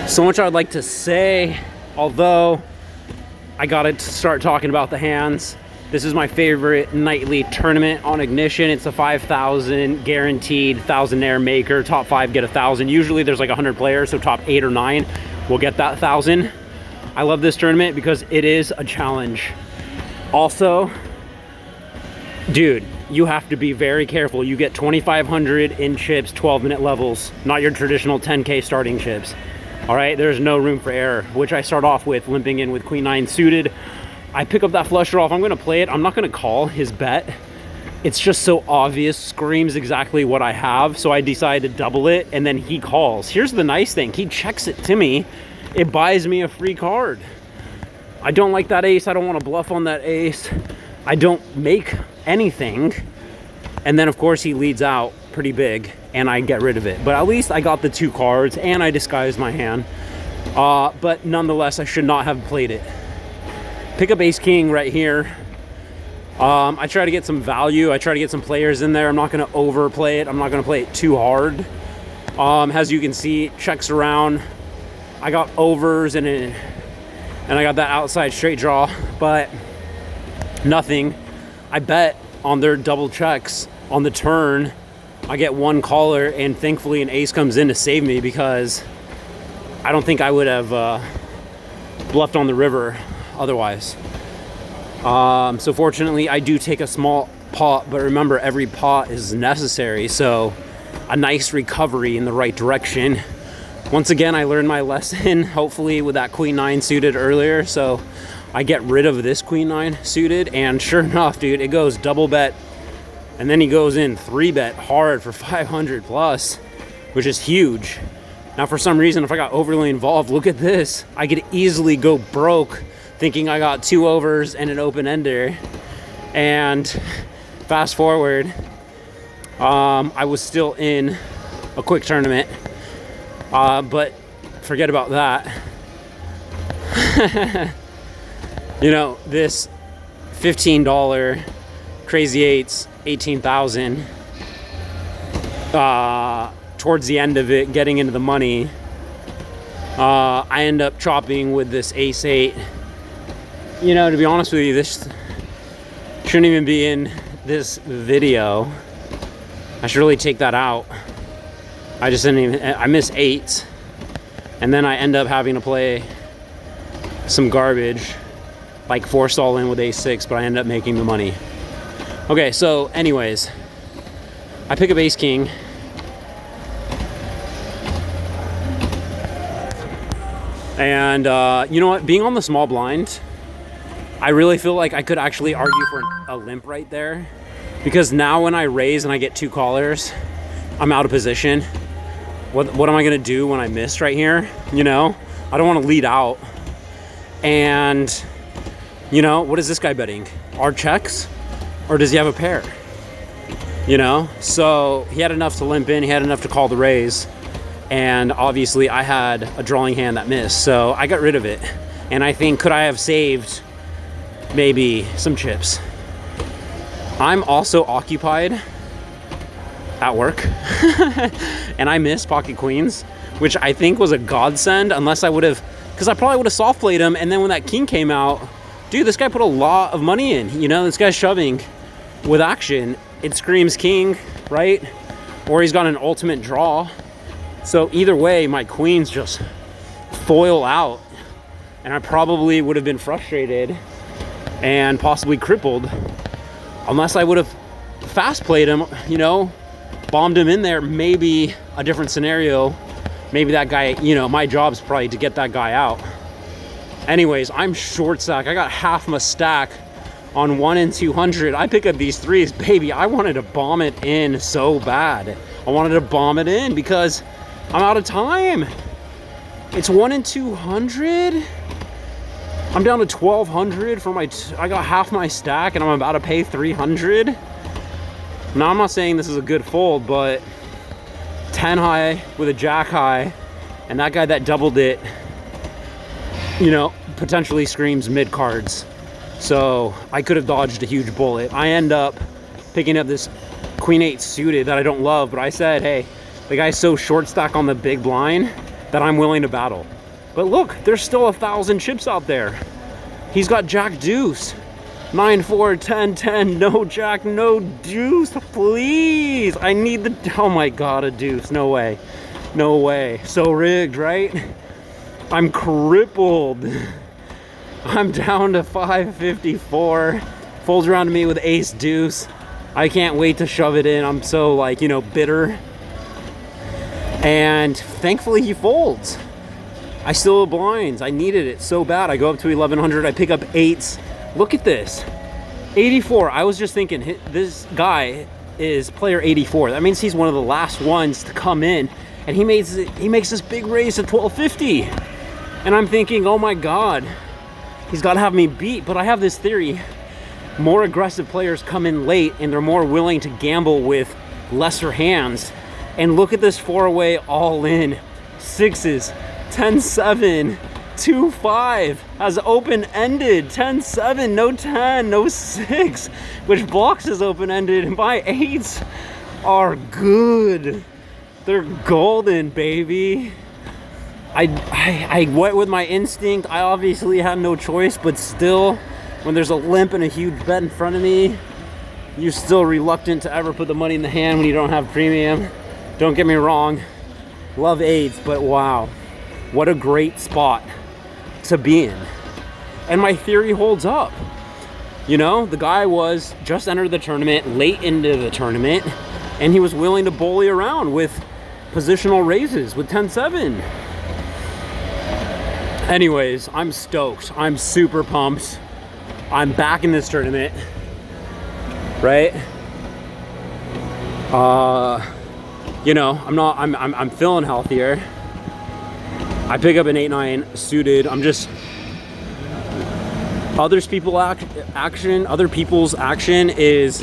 So much I'd like to say, although I gotta start talking about the hands. This is my favorite nightly tournament on Ignition. It's a 5,000 guaranteed thousandaire maker. Top 5 get 1,000. Usually there's like 100 players, so top 8 or 9 will get that 1,000. I love this tournament because it is a challenge. Also, dude, you have to be very careful. You get 2,500 in chips, 12-minute levels, not your traditional 10K starting chips. All right, there's no room for error, which I start off with limping in with Queen 9 suited. I pick up that flush draw. If I'm gonna play it, I'm not gonna call his bet. It's just so obvious, screams exactly what I have. So I decide to double it, and then he calls. Here's the nice thing, he checks it to me. It buys me a free card. I don't like that ace. I don't wanna bluff on that ace. I don't make anything. And then of course he leads out pretty big and I get rid of it. But at least I got the 2 cards and I disguised my hand. But nonetheless, I should not have played it. Pick up ace king right here. I try to get some value. I try to get some players in there. I'm not gonna overplay it. I'm not gonna play it too hard. As you can see, it checks around. I got overs and I got that outside straight draw, but nothing. I bet on their double checks on the turn. I get 1 caller and thankfully an ace comes in to save me, because I don't think I would have bluffed on the river otherwise. So fortunately I do take a small pot, but remember, every pot is necessary. So a nice recovery in the right direction. Once again, I learned my lesson, hopefully with that Queen 9 suited earlier. So I get rid of this Queen 9 suited, and sure enough, dude, it goes double bet. And then he goes in 3-bet hard for 500 plus, which is huge. Now, for some reason, if I got overly involved, look at this. I could easily go broke thinking I got 2 overs and an open ender. And fast forward, I was still in a quick tournament. But forget about that. You know, this $15 Crazy Eights, 18,000. Towards the end of it, getting into the money, I end up chopping with this ace 8. You know, to be honest with you, this shouldn't even be in this video. I should really take that out. I just didn't even, I miss 8s. And then I end up having to play some garbage, like forced all in with ace 6, but I end up making the money. Okay, so anyways, I pick up ace king. And you know what, being on the small blind, I really feel like I could actually argue for a limp right there, because now when I raise and I get 2 callers, I'm out of position. What am I gonna do when I miss right here? You know, I don't want to lead out. And you know, what is this guy betting? Our checks? Or does he have a pair? You know, so he had enough to limp in, he had enough to call the raise, and obviously I had a drawing hand that missed, so I got rid of it. And I think, could I have saved maybe some chips? I'm also occupied at work and I missed pocket queens, which I think was a godsend, unless I would have, because I probably would have soft played him, and then when that king came out, dude, this guy put a lot of money in. You know, this guy's shoving with action. It screams king, right? Or he's got an ultimate draw. So either way, my queens just foil out, and I probably would have been frustrated and possibly crippled, unless I would have fast played him, you know, bombed him in there. Maybe a different scenario. Maybe that guy, you know, my job's probably to get that guy out. Anyways, I'm short stack. I got half my stack on 1 and 200. I pick up these 3s, baby. I wanted to bomb it in so bad. I wanted to bomb it in because I'm out of time. It's 1 and 200. I'm down to 1,200 for my, I got half my stack and I'm about to pay 300. Now, I'm not saying this is a good fold, but 10 high with a jack high, and that guy that doubled it, you know, potentially screams mid cards. So I could have dodged a huge bullet. I end up picking up this Queen 8 suited that I don't love, but I said, hey, the guy's so short stack on the big blind that I'm willing to battle. But look, there's still 1,000 chips out there. He's got Jack Deuce. 9, 4, 10, 10, no Jack, no deuce, please. I need the, oh my God, a deuce, no way. No way, so rigged, right? I'm crippled. I'm down to 554. Folds around to me with ace deuce. I can't wait to shove it in. I'm so like, you know, bitter. And thankfully he folds. I still have blinds. I needed it so bad. I go up to 1100. I pick up eights. Look at this. 84. I was just thinking, this guy is player 84. That means he's one of the last ones to come in. And he makes this big race at 1250. And I'm thinking, oh my God, he's got to have me beat. But I have this theory. More aggressive players come in late and they're more willing to gamble with lesser hands. And look at this four-way all in. Sixes, 10-7, 2-5, has open-ended, 10-7, no 10, no 6, which blocks is open-ended, and my eights are good. They're golden, baby. I went with my instinct. I obviously had no choice, but still, when there's a limp and a huge bet in front of me, you're still reluctant to ever put the money in the hand when you don't have premium. Don't get me wrong, love eights, but wow, what a great spot to be in. And my theory holds up. You know, the guy was just entered the tournament, late into the tournament, and he was willing to bully around with positional raises with 10-7. Anyways, I'm stoked. I'm super pumped. I'm back in this tournament, right? You know, I'm feeling healthier. I pick up an 8-9 suited. I'm just, other people's action is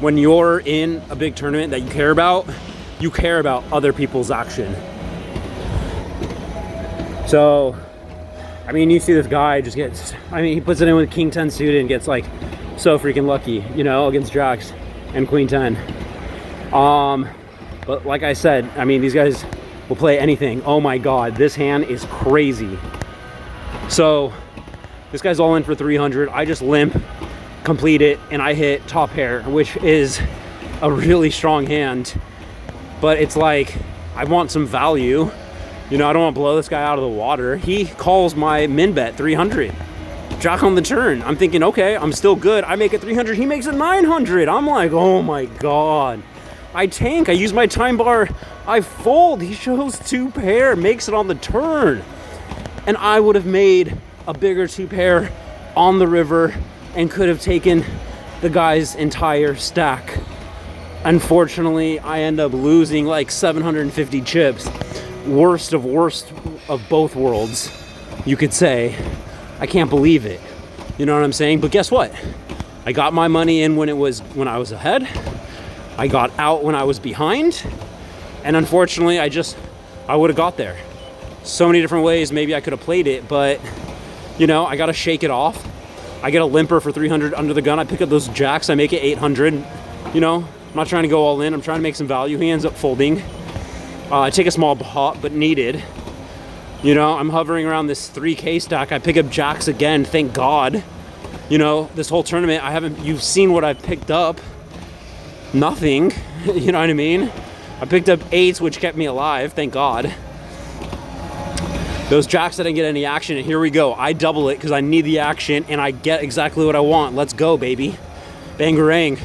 when you're in a big tournament that you care about other people's action. So, I mean, you see this guy just gets, I mean, he puts it in with King 10 suited and gets like so freaking lucky, you know, against Jacks and Queen 10. But like I said, I mean, these guys will play anything. Oh my God, this hand is crazy. So this guy's all in for 300. I just limp, complete it, and I hit top pair, which is a really strong hand. But it's like, I want some value. You know, I don't want to blow this guy out of the water. He calls my min bet 300. Jack on the turn. I'm thinking, okay, I'm still good. I make it 300. He makes it 900. I'm like, oh my God. I tank. I use my time bar. I fold. He shows two pair, makes it on the turn. And I would have made a bigger two pair on the river and could have taken the guy's entire stack. Unfortunately, I end up losing like 750 chips. Worst of both worlds, you could say. I can't believe it. You know what I'm saying? But guess what? I got my money in when I was ahead. I got out when I was behind. And unfortunately, I would have got there. So many different ways maybe I could have played it, but you know, I gotta shake it off. I get a limper for 300 under the gun. I pick up those jacks, I make it 800. You know, I'm not trying to go all in. I'm trying to make some value. He ends up folding. I take a small pot, but needed. You know, I'm hovering around this 3K stack. I pick up jacks again, thank God. You know, this whole tournament, you've seen what I've picked up. Nothing, you know what I mean? I picked up eights, which kept me alive, thank God. Those jacks, I didn't get any action, and here we go. I double it because I need the action, and I get exactly what I want. Let's go, baby. BangaRang.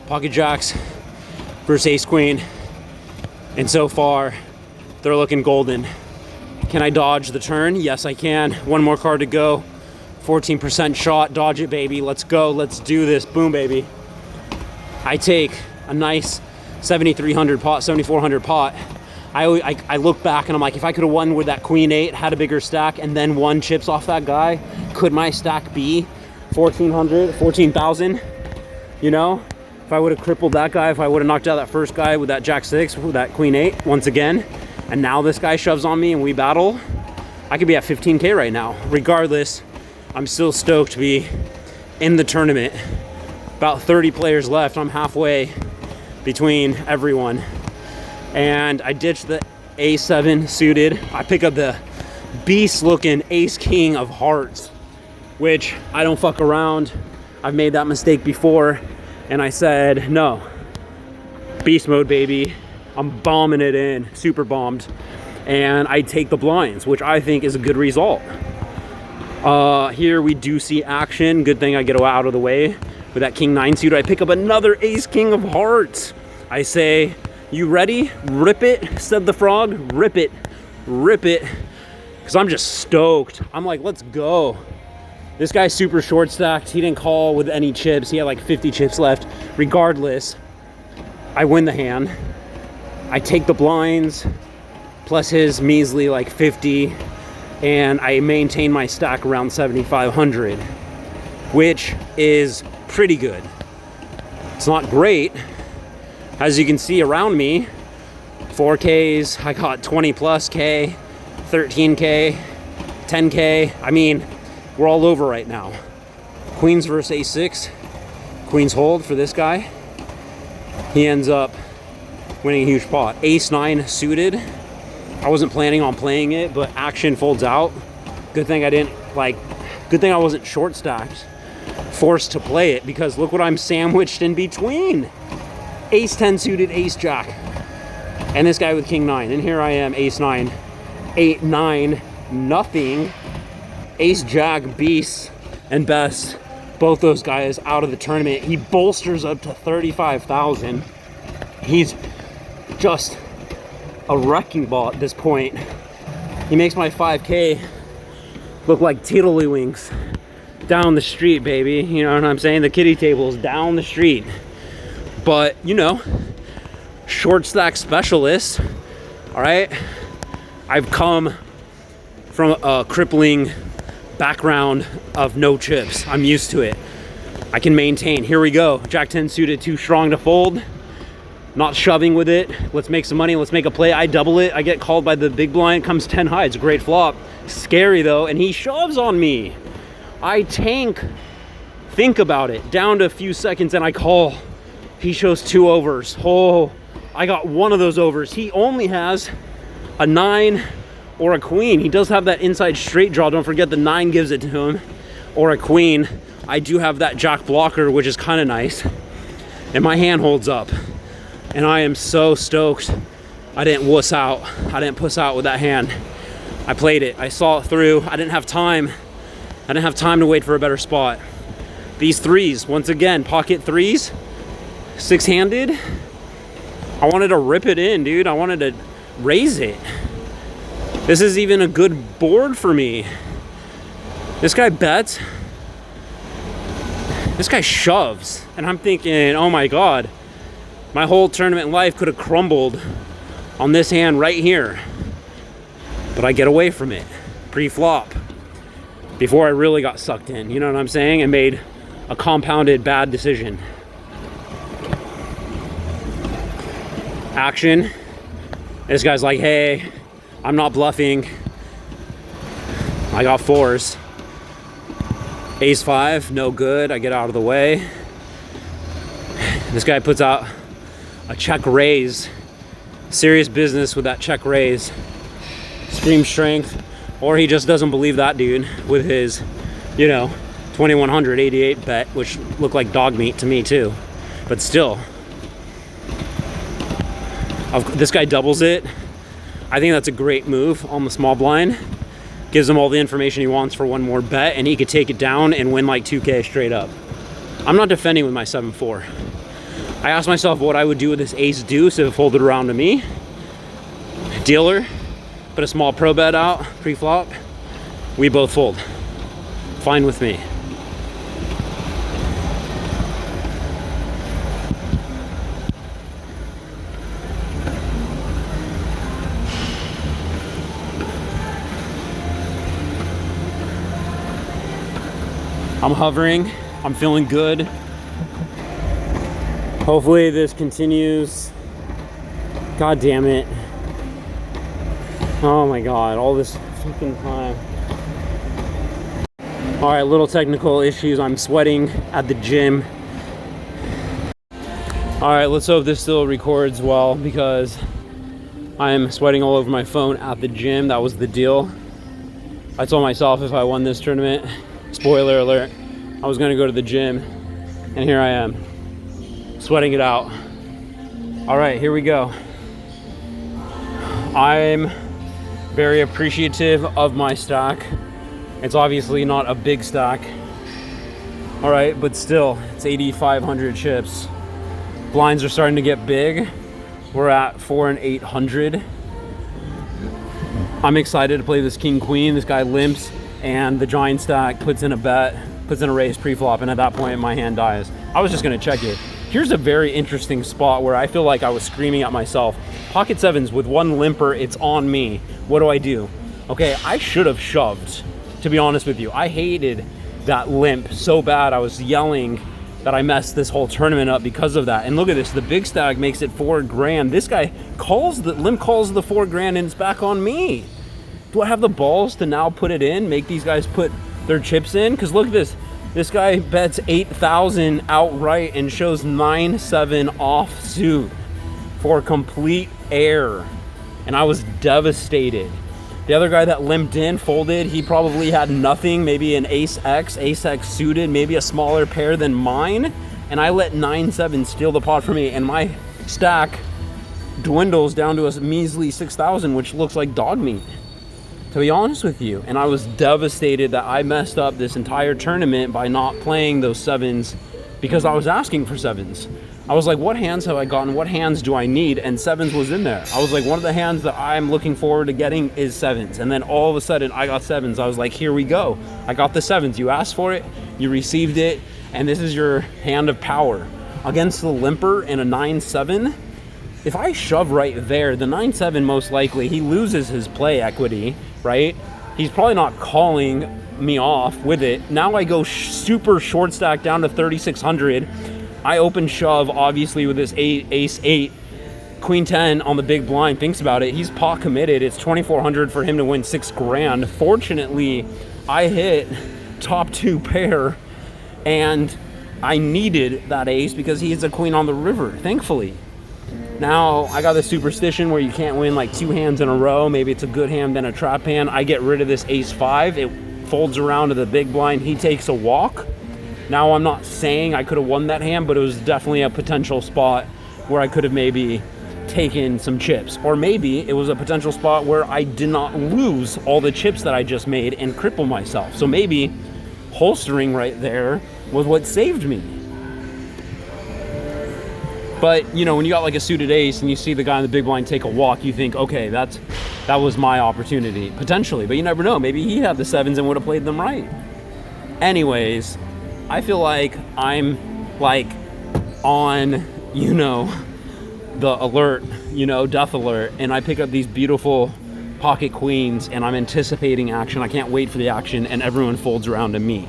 Pocket jacks versus ace queen. And so far, they're looking golden. Can I dodge the turn? Yes, I can. One more card to go. 14% shot. Dodge it, baby. Let's go. Let's do this. Boom, baby. I take a nice 7,300 pot, 7,400 pot. I look back and I'm like, if I could have won with that queen 8, had a bigger stack, and then won chips off that guy, could my stack be 1,400, 14,000? You know? If I would have crippled that guy, if I would have knocked out that first guy with that jack 6, with that queen 8, once again, and now this guy shoves on me and we battle, I could be at 15K right now. Regardless, I'm still stoked to be in the tournament. About 30 players left. I'm halfway between everyone. And I ditched the A7 suited. I pick up the beast looking ace king of hearts, which I don't fuck around. I've made that mistake before, and I said, no, beast mode, baby. I'm bombing it in, super bombed. And I take the blinds, which I think is a good result. Here we do see action. Good thing I get out of the way with that king 9 suited. I pick up another ace king of hearts. I say, you ready? Rip it, said the frog. Rip it, because I'm just stoked. I'm like, let's go. This guy's super short stacked. He didn't call with any chips. He had like 50 chips left. Regardless, I win the hand. I take the blinds plus his measly like 50, and I maintain my stack around 7,500, which is pretty good. It's not great. As you can see around me, 4Ks, I got 20 plus K, 13K, 10K. I mean, we're all over right now. Queens versus A6. Queens hold for this guy. He ends up winning a huge pot. Ace 9 suited. I wasn't planning on playing it, but action folds out. Good thing I wasn't short stacked, forced to play it, because look what I'm sandwiched in between. Ace 10 suited, ace jack, and this guy with king 9. And here I am, ace 9, 8, 9, nothing. Ace jack, beast, and best. Both those guys out of the tournament. He bolsters up to 35,000. He's just a wrecking ball at this point. He makes my 5K look like tiddlywinks down the street, baby. You know what I'm saying? The kiddie table's down the street. But, you know, short stack specialist, all right? I've come from a crippling background of no chips. I'm used to it. I can maintain. Here we go. Jack 10 suited, too strong to fold. Not shoving with it. Let's make some money. Let's make a play. I double it. I get called by the big blind. Comes 10 high. It's a great flop. Scary though. And he shoves on me. I tank. Think about it. Down to a few seconds and I call. He shows 2 overs. Oh, I got one of those overs. He only has a 9 or a queen. He does have that inside straight draw. Don't forget the 9 gives it to him. Or a queen. I do have that jack blocker, which is kind of nice. And my hand holds up. And I am so stoked I didn't wuss out. I didn't puss out with that hand. I played it. I saw it through. I didn't have time. I didn't have time to wait for a better spot. These threes, once again, pocket threes, 6-handed. I wanted to rip it in, dude. I wanted to raise it. This is even a good board for me. This guy bets. This guy shoves. And I'm thinking, oh my God. My whole tournament life could have crumbled on this hand right here. But I get away from it pre-flop before I really got sucked in. You know what I'm saying? And made a compounded bad decision. Action. This guy's like, hey, I'm not bluffing. I got 4s. Ace 5, no good. I get out of the way. This guy puts out a check raise. Serious business with that check raise. Extreme strength. Or he just doesn't believe that dude with his, you know, 2188 bet, which looked like dog meat to me too. But still. This guy doubles it. I think that's a great move on the small blind. Gives him all the information he wants for one more bet, and he could take it down and win like 2K straight up. I'm not defending with my 7-4. I asked myself what I would do with this ace deuce if it folded around to me. Dealer, put a small pro bet out, pre-flop. We both fold. Fine with me. I'm hovering. I'm feeling good. Hopefully this continues. God damn it. Oh my God, all this fucking time. All right, little technical issues. I'm sweating at the gym. All right, let's hope this still records well because I'm sweating all over my phone at the gym. That was the deal. I told myself if I won this tournament, spoiler alert, I was gonna go to the gym, and here I am, sweating it out. All right, here we go. I'm very appreciative of my stack. It's obviously not a big stack. All right, but still, it's 8,500 chips. Blinds are starting to get big. We're at 4 and 800. I'm excited to play this king queen. This guy limps, and the giant stack puts in a bet, puts in a raise pre-flop, and at that point my hand dies. I was just gonna check it. Here's a very interesting spot where I feel like I was screaming at myself. Pocket sevens with one limper, it's on me. What do? Okay, I should have shoved, to be honest with you. I hated that limp so bad. I was yelling that I messed this whole tournament up because of that. And look at this, the big stack makes it 4 grand. This guy calls the limp, calls the 4 grand, and it's back on me. Do I have the balls to now put it in, make these guys put their chips in? Because look at this. This guy bets 8,000 outright and shows 9-7 offsuit for complete air. And I was devastated. The other guy that limped in, folded, he probably had nothing, maybe an ace X suited, maybe a smaller pair than mine. And I let 9-7 steal the pot from me, and my stack dwindles down to a measly 6,000, which looks like dog meat, to be honest with you. And I was devastated that I messed up this entire tournament by not playing those sevens, because I was asking for sevens. I was like, what hands have I gotten? What hands do I need? And sevens was in there. I was like, one of the hands that I'm looking forward to getting is sevens. And then all of a sudden I got sevens. I was like, here we go. I got the sevens. You asked for it, you received it, and this is your hand of power. Against the limper in a 9-7, if I shove right there, the 9-7 most likely, he loses his play equity, right? He's probably not calling me off with it. Now I go super short stack down to 3,600. I open shove, obviously, with this ace 8, queen 10 on the big blind. Thinks about it, he's pot committed. It's 2,400 for him to win 6 grand. Fortunately, I hit top 2 pair, and I needed that ace because he hits a queen on the river, thankfully. Now I got this superstition where you can't win like 2 hands in a row. Maybe it's a good hand, then a trap hand. I get rid of this ace 5. It folds around to the big blind. He takes a walk. Now, I'm not saying I could have won that hand, but it was definitely a potential spot where I could have maybe taken some chips. Or maybe it was a potential spot where I did not lose all the chips that I just made and cripple myself. So maybe holstering right there was what saved me. But, you know, when you got like a suited ace and you see the guy in the big blind take a walk, you think, okay, that was my opportunity, potentially. But you never know. Maybe he had the sevens and would have played them right. Anyways, I feel like I'm like on, you know, the alert, you know, death alert, and I pick up these beautiful pocket queens and I'm anticipating action. I can't wait for the action, and everyone folds around to me.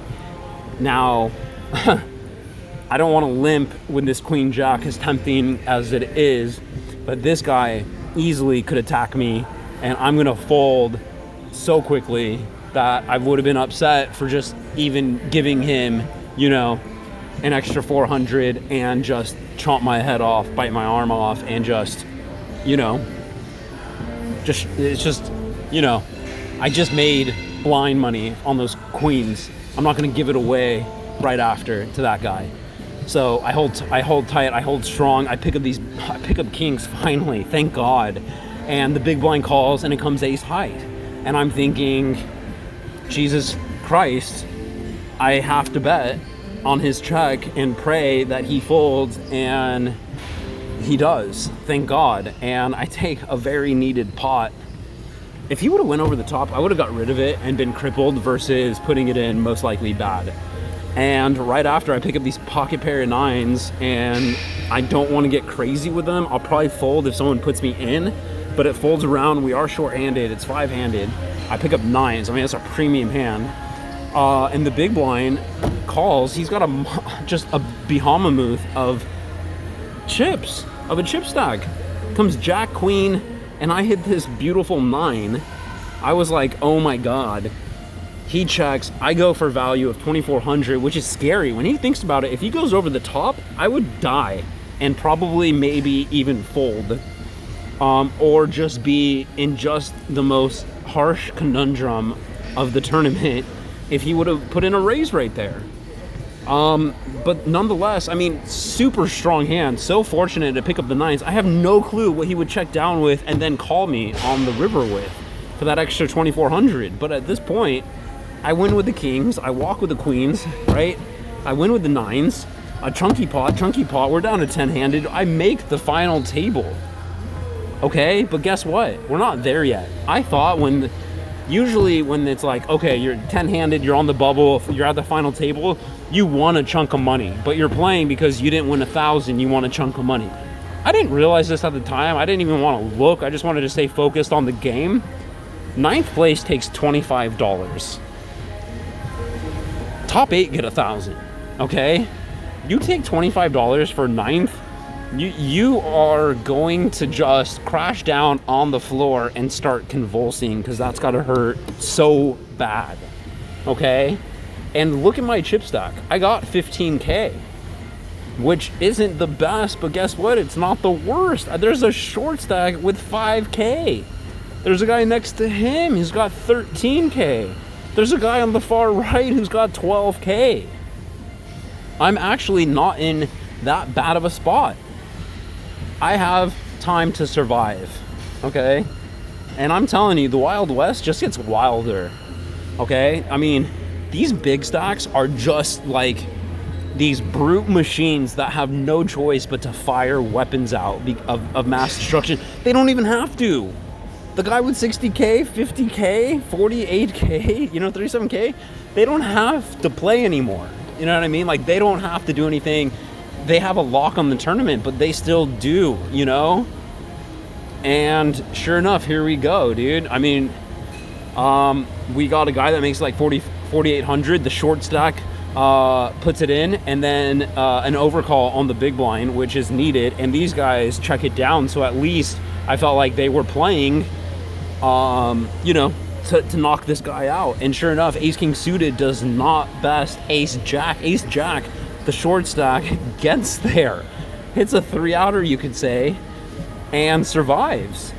Now, I don't want to limp with this queen jack, as tempting as it is, but this guy easily could attack me, and I'm gonna fold so quickly that I would have been upset for just even giving him, you know, an extra 400 and just chomp my head off, bite my arm off, and just, you know, it's just, you know, I just made blind money on those queens. I'm not going to give it away right after to that guy. So I hold tight, I hold strong. I pick up kings finally, thank God. And the big blind calls and it comes ace high. And I'm thinking, Jesus Christ, I have to bet on his check and pray that he folds, and he does, thank God. And I take a very needed pot. If he would have went over the top, I would have got rid of it and been crippled versus putting it in, most likely bad. And right after, I pick up these pocket pair of 9s, and I don't want to get crazy with them. I'll probably fold if someone puts me in, but it folds around. We are short-handed, it's 5-handed. I pick up 9s, I mean, that's a premium hand. And the big blind calls. He's got just a behemoth of chips, of a chip stack. Comes jack, queen, and I hit this beautiful 9. I was like, oh my God. He checks, I go for value of 2,400, which is scary. When he thinks about it, if he goes over the top, I would die and probably maybe even fold. Or just be in just the most harsh conundrum of the tournament if he would have put in a raise right there. But nonetheless, I mean, super strong hand. So fortunate to pick up the 9s. I have no clue what he would check down with and then call me on the river with for that extra 2,400. But at this point, I win with the kings. I walk with the queens, right? I win with the 9s. A chunky pot. We're down to 10-handed. I make the final table. Okay, but guess what? We're not there yet. I thought usually when it's like, okay, you're 10-handed, you're on the bubble, you're at the final table, you want a chunk of money, but you're playing because you didn't win 1,000, you want a chunk of money. I didn't realize this at the time. I didn't even want to look. I just wanted to stay focused on the game. 9th place takes $25. Top 8 get 1,000, okay? You take $25 for 9th, you are going to just crash down on the floor and start convulsing because that's got to hurt so bad, okay? And look at my chip stack. I got 15K, which isn't the best, but guess what? It's not the worst. There's a short stack with 5K. There's a guy next to him who's got 13K. There's a guy on the far right who's got 12K. I'm actually not in that bad of a spot. I have time to survive, okay? And I'm telling you, the Wild West just gets wilder, okay? I mean, these big stacks are just like these brute machines that have no choice but to fire weapons out of mass destruction. They don't even have to. The guy with 60K, 50K, 48K, 37K, they don't have to play anymore. You know what I mean? Like, they don't have to do anything. They have a lock on the tournament, but they still do, And sure enough, here we go, dude. I mean, we got a guy that makes like 4,800. The short stack puts it in, and then an overcall on the big blind, which is needed. And these guys check it down. So at least I felt like they were playing, to knock this guy out. And sure enough, ace king suited does not best ace jack. The short stack gets there, hits a 3-outer, you could say, and survives.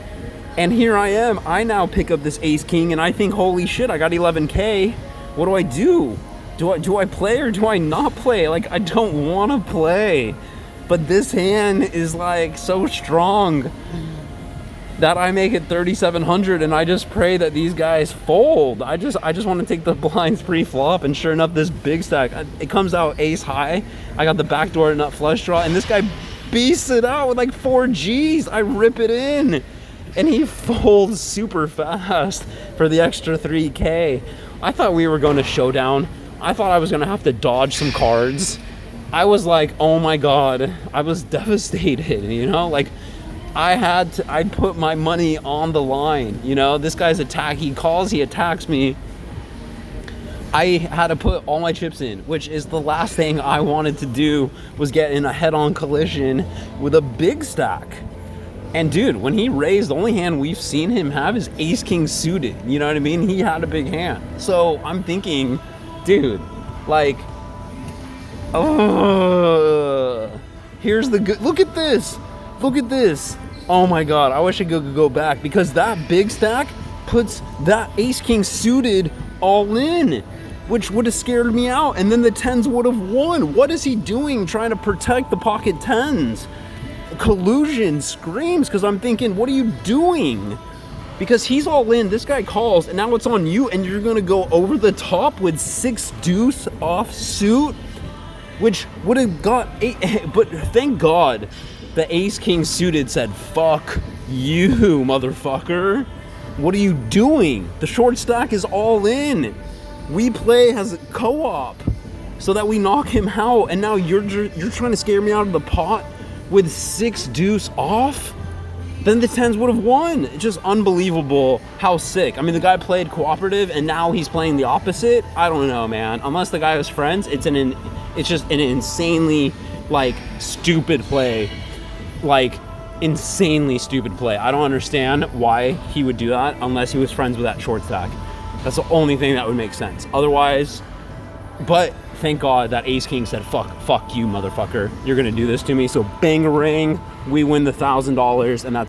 And here I am. I now pick up this ace king, and I think, holy shit, I got 11K. What do I do? Do I play or do I not play? Like, I don't want to play, but this hand is like so strong that I make it 3,700, and I just pray that these guys fold. I just want to take the blinds pre-flop, and sure enough, this big stack, it comes out ace high. I got the backdoor nut flush draw, and this guy beasts it out with like 4 Gs. I rip it in, and he folds super fast for the extra 3K. I thought we were going to showdown. I thought I was going to have to dodge some cards. I was like, oh my God, I was devastated, like, I put my money on the line, this guy's he calls, he attacks me. I had to put all my chips in, which is the last thing I wanted to do, was get in a head-on collision with a big stack. And dude, when he raised, the only hand we've seen him have is ace king suited, you know what I mean? He had a big hand. So I'm thinking, dude, like, here's the good, look at this. Oh my God, I wish I could go back, because that big stack puts that ace king suited all in, which would have scared me out, and then the 10s would have won. What is he doing trying to protect the pocket 10s? Collusion screams, because I'm thinking, what are you doing? Because he's all in, this guy calls, and now it's on you, and you're gonna go over the top with 6 deuce off suit, which would have got 8, but thank God the ace king suited said, fuck you, motherfucker. What are you doing? The short stack is all in. We play as a co-op so that we knock him out, and now you're trying to scare me out of the pot with 6 deuce off? Then the 10s would have won. It's just unbelievable how sick. I mean, the guy played cooperative, and now he's playing the opposite. I don't know, man. Unless the guy was friends, it's just an insanely, like, stupid play. Like, insanely stupid play. I don't understand why he would do that unless he was friends with that short stack. That's the only thing that would make sense. Otherwise, but thank God that ace king said, fuck you, motherfucker. You're gonna do this to me. So BangaRang, we win the $1,000, and that's